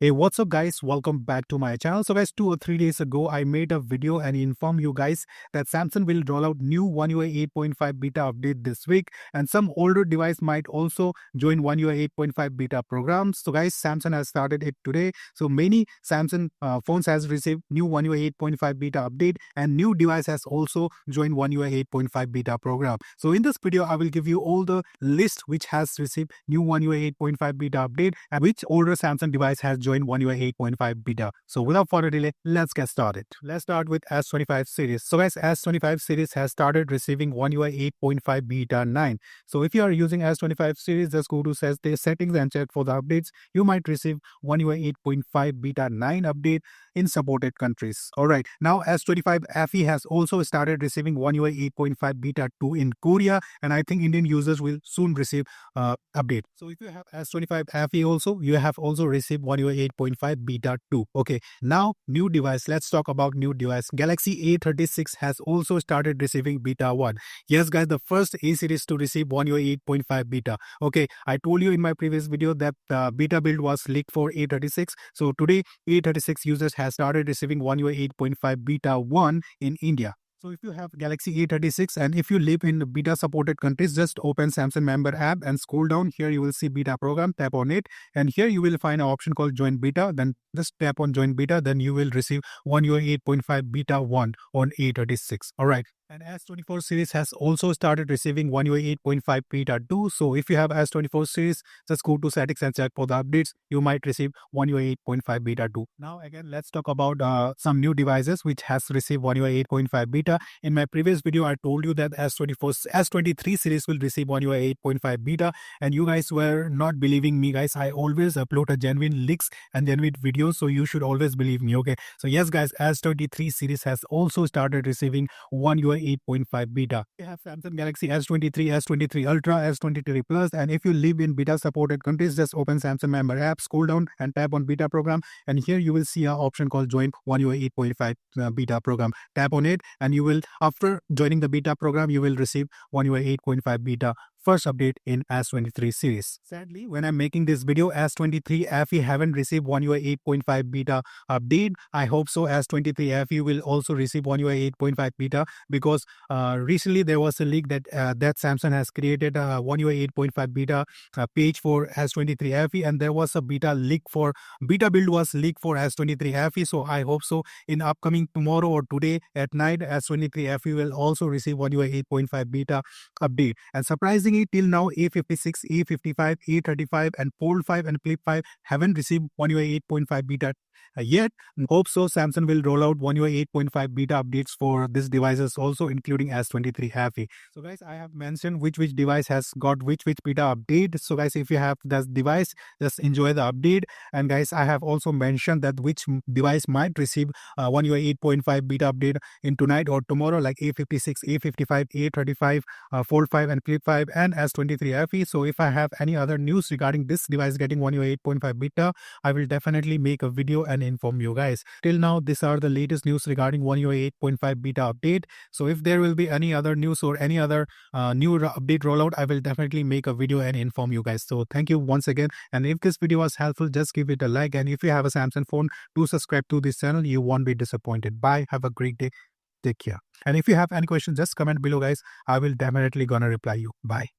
Hey, what's up guys? Welcome back to my channel. So guys, 2 or 3 days ago, I made a video and informed you guys that Samsung will roll out new One UI 8.5 beta update this week, and some older device might also join One UI 8.5 beta programs. So guys, Samsung has started it today. So many Samsung phones has received new One UI 8.5 beta update, and new device has also joined One UI 8.5 beta program. So in this video, I will give you all the list which has received new One UI 8.5 beta update and which older Samsung device has joined One UI 8.5 beta. So without further delay, let's get started. Let's start with S25 series. So guys, S25 series has started receiving One UI 8.5 beta 9. So if you are using S25 series, just go to settings and check for the updates. You might receive One UI 8.5 beta 9 update in supported countries. Alright, now S25fe has also started receiving One UI 8.5 beta 2 in Korea, and I think Indian users will soon receive update. So if you have S25fe also, you have also received One UI 8.5 beta 2. Okay, now new device. Let's talk about new device. Galaxy A36 has also started receiving beta 1. Yes guys, the first A series to receive One UI 8.5 beta. Okay, I told you in my previous video that beta build was leaked for A36. So today A36 users has started receiving One UI 8.5 beta 1 in India. So if you have Galaxy A36 and if you live in beta supported countries, just open Samsung member app and scroll down. Here you will see beta program, tap on it, and here you will find an option called join beta. Then just tap on join beta, then you will receive One UI 8.5 beta 1 on A36. Alright. And S24 series has also started receiving One UI 8.5 beta 2. So if you have S24 series, just go to settings and check for the updates. You might receive One UI 8.5 beta 2. Now again, let's talk about some new devices which has received One UI 8.5 beta. In my previous video, I told you that S23 series will receive One UI 8.5 beta, and you guys were not believing me guys. I always upload a genuine leaks and genuine videos, so you should always believe me. Okay, so yes guys, S23 series has also started receiving One UI 8.5 beta. We have Samsung Galaxy S23, S23 Ultra, S23 Plus, and if you live in beta supported countries, just open Samsung member app, scroll down and tap on beta program, and here you will see an option called join One UI 8.5 beta program. Tap on it and you will, after joining the beta program, you will receive One UI 8.5 beta first update in S23 series. Sadly, when I'm making this video, S23fe haven't received One UI 8.5 beta update. I hope so S23fe will also receive One UI 8.5 beta, because recently there was a leak that Samsung has created a One UI 8.5 beta page for S23fe, and there was a beta build was leaked for S23fe. So I hope so in upcoming tomorrow or today at night, S23fe will also receive One UI 8.5 beta update. And surprisingly, till now, A56, A55, A35, and Fold 5 and Flip 5 haven't received One UI 8.5 beta yet. Hope so Samsung will roll out One UI 8.5 beta updates for these devices also, including S23fe. So guys, I have mentioned which device has got which beta update. So guys, if you have that device, just enjoy the update. And guys, I have also mentioned that which device might receive One UI 8.5 beta update in tonight or tomorrow, like A56, A55, A35, Fold 5 and Flip 5, and S23fe. So if I have any other news regarding this device getting One UI 8.5 beta, I will definitely make a video and inform you guys. Till now, these are the latest news regarding One UI 8.5 beta update. So if there will be any other news or any other new update rollout, I will definitely make a video and inform you guys. So thank you once again. And if this video was helpful, just give it a like. And if you have a Samsung phone, do subscribe to this channel. You won't be disappointed. Bye. Have a great day. Take care. And if you have any questions, just comment below guys. I will definitely gonna reply you. Bye.